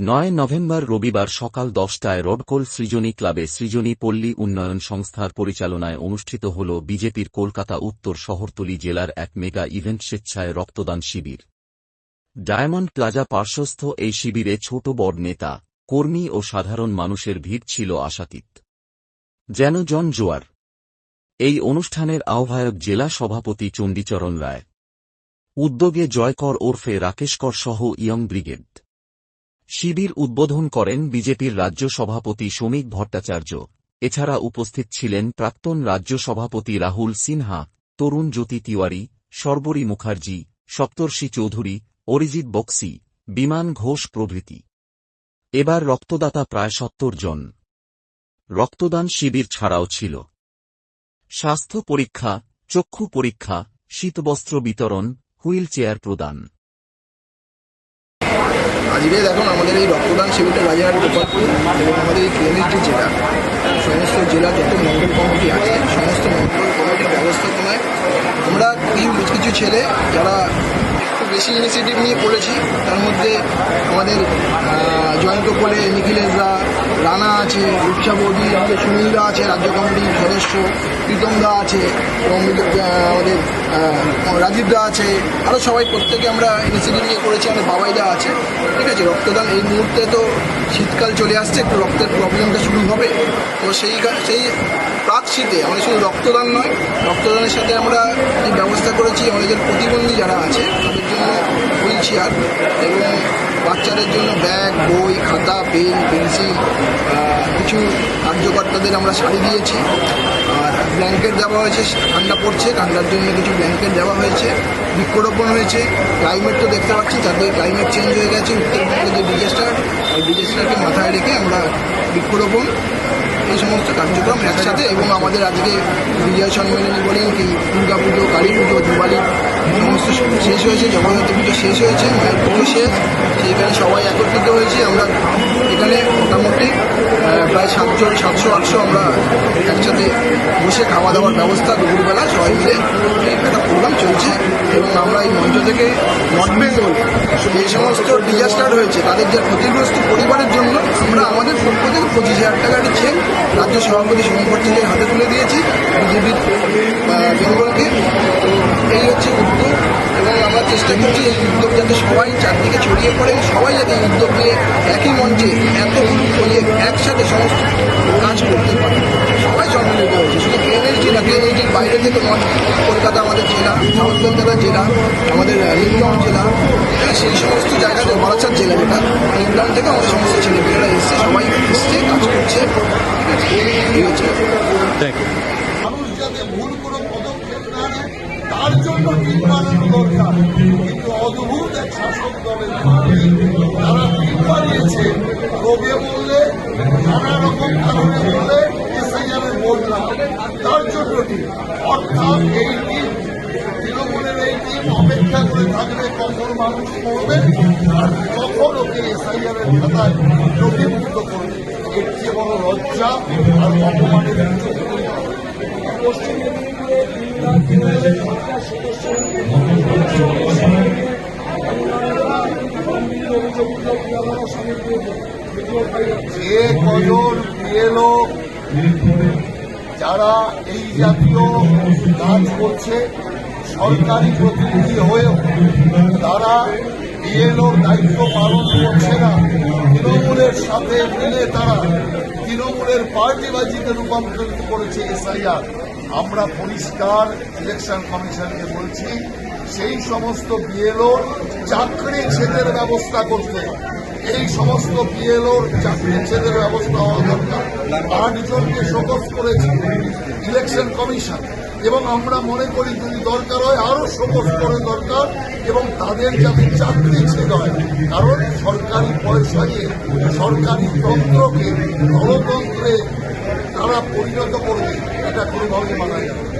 ৯ November রবিবার সকাল ১০টায় রডকোল সৃজনী ক্লাবে সৃজনী পল্লী উন্নয়ন সংস্থার পরিচালনায় অনুষ্ঠিত হল বিজেপির কলকাতা উত্তর শহরতলি জেলার এক মেগা ইভেন্ট স্বেচ্ছায় রক্তদান শিবির। ডায়মন্ড প্লাজা পার্শ্বস্থ এই শিবিরে ছোট বড় নেতা, কর্মী ও সাধারণ মানুষের ভিড় ছিল আশাতীত, যেন জনজোয়ার। এই অনুষ্ঠানের আহ্বায়ক জেলা সভাপতি চণ্ডীচরণ রায়, উদ্যোগে জয়কর ওরফে রাকেশ কর সহ ইয়ং ব্রিগেড। শিবির উদ্বোধন করেন বিজেপির রাজ্য সভাপতি শ্রমিক ভট্টাচার্য। এছাড়া উপস্থিত ছিলেন প্রাক্তন রাজ্য সভাপতি রাহুল সিনহা, তরুণ জ্যোতি তিওয়ারি, শর্বরী মুখার্জি, সপ্তর্ষি চৌধুরী, অরিজিৎ বক্সি, বিমান ঘোষ প্রভৃতি। এবার রক্তদাতা প্রায় ৭০ জন। রক্তদান শিবির ছাড়াও ছিল স্বাস্থ্য পরীক্ষা, চক্ষু পরীক্ষা, শীতবস্ত্র বিতরণ, হুইল চেয়ার প্রদান। আজকে দেখুন আমাদের এই রক্তদান শিবিরটা রাজারহাট গোপালপুর এবং আমাদের এই কেএমএসডি জেলা সমস্ত জেলা যত মন্ডল কমিটি আছে সমস্ত মন্ডল কমিটির ব্যবস্থাপনায় আমরা কিছু ছেলে যারা একটু বেশি ইনিশিয়েটিভ নিয়ে করেছি। তার মধ্যে আমাদের জয়ন্ত কোলে, নিখিলেশদা, রানা আছে, রূপসা বৌদি, আমাদের সুনীলদা আছে রাজ্য কমিটির সদস্য, প্রীতমদা আছে এবং আমাদের রাজীবদা আছে, আরও সবাই প্রত্যেকে আমরা ইনিশিয়েটিভ নিয়ে করেছি। আমাদের বাবাইদা আছে। ঠিক আছে, রক্তদান এই মুহূর্তে তো শীতকাল চলে আসছে, একটু রক্তের প্রবলেমটা শুরু হবে। তো সেই প্রাক শীতে আমাদের শুধু রক্তদান নয়, রক্তদানের সাথে আমরা এই ব্যবস্থা করেছি আমাদের প্রতিবন্ধী যারা আছে তাদের জন্য হুইল চেয়ার এবং বাচ্চাদের জন্য ব্যাগ, বই, খাতা, পেন, পেন্সিল, কিছু কার্যকর্তাদের আমরা শাড়ি দিয়েছি। আর ব্ল্যাঙ্কেট দেওয়া হয়েছে, ঠান্ডা পড়ছে, ঠান্ডার জন্য কিছু ব্ল্যাঙ্কেট দেওয়া হয়েছে। বৃক্ষরোপণ হয়েছে। ক্লাইমেট তো দেখতে পাচ্ছি, যাতে ক্লাইমেট চেঞ্জ হয়ে গেছে উত্তরবঙ্গের যে ডিজাস্টার, ওই ডিজাস্টারকে মাথায় রেখে আমরা বৃক্ষরোপণ এই সমস্ত কার্যক্রম একসাথে। এবং আমাদের আজকে বিজয় সম্মেলনী বলেন কি দুর্গা পুজো, কালী পুজো, দিওয়ালি সমস্ত শেষ হয়েছে, জগন্নাথ পুজো শেষ হয়েছে, মায়ের পুজো শেষ, সেইখানে সবাই একত্রিত হয়েছি। আমরা এখানে মোটামুটি প্রায় 700-800 আমরা একসাথে বসে খাওয়া দাওয়ার ব্যবস্থা দুপুরবেলা সবাই মিলে একটা প্রোগ্রাম চলছে। এবং আমরা এই মঞ্চ থেকে নর্থ বেঙ্গল এই সমস্ত ডিজাস্টার হয়েছে তাদের যে ক্ষতিগ্রস্ত পরিবারের জন্য আমরা আমাদের পক্ষ থেকে 25,000 টাকার চেক রাজ্য সভাপতি শ্রমিক ভট্টাচার্যের হাতে তুলে দিয়েছি বিজেপির বেঙ্গলকে। তো এই হচ্ছে উদ্যোগ এবং আমরা চেষ্টা করছি এই উদ্যোগ যাতে সবাই চারদিকে ছড়িয়ে পড়ে, সবাই যাতে এই উদ্যোগ নিয়ে একই মঞ্চে এতগুলো প্রজেক্ট একসাথে সমস্ত কাজ করতে পারে। সবাই সম্মিলিত হয়েছে, শুধু কেএনএসডি না, কেএনএসডির বাইরে থেকে নয়, কলকাতা আমাদের জেলা, সাউথ কলকাতা জেলা, আমাদের নিমগ্রাম জেলা, সেই সমস্ত জায়গাতে বারাসাত জেলা যেটা নিমগ্রাম থেকে আমাদের সমস্ত ছেলেমেয়েরা এসছে, সবাই এসছে, কাজ করছে। এই হচ্ছে মানুষ যাতে ভুল কোনো পদক্ষেপ না নেয় তার জন্য টিম বানানো দরকার। কিন্তু অদ্ভুত এক শাসক দলের তারা টিম বানিয়েছে রোগে বললে, নানা রকম কারণে বললে এসআইআরের ভোট লাগে, তার জন্য টিম। অর্থাৎ এই টিম, তৃণমূলের এই টিম অপেক্ষা করে থাকবে কখন মানুষ করবে আর কখন ওকে এসআইআরের খাতায় নথিভুক্ত করবে। এর চেয়ে বড় লজ্জা আর অপমানের যে কজন বিএলও যারা এই জাতীয় কাজ করছে সরকারি প্রতিনিধি হয়েও তারা বিএলওর দায়িত্ব পালন করছে না, তৃণমূলের সাথে মিলে তারা তৃণমূলের পার্টিবাজিতে রূপান্তরিত করেছে এসআইআর। আমরা পরিষ্কার ইলেকশন কমিশনকে বলছি সেই সমস্ত বিএলওর চাকরি ছেদের ব্যবস্থা করতে, এই সমস্ত বিএলওর চাকরি ছেদের ব্যবস্থা হওয়া দরকার। 8 জনকে শোকজ করেছে ইলেকশন কমিশন এবং আমরা মনে করি যদি দরকার হয় আরো শোকজ করে দরকার এবং তাদের যাতে চাকরি ছেদ হয়। কারণ সরকারি পয়সা নিয়ে সরকারি তন্ত্রকে গণতন্ত্রে তারা পরিণত করবে, এটা কোনোভাবে মানা যাবে।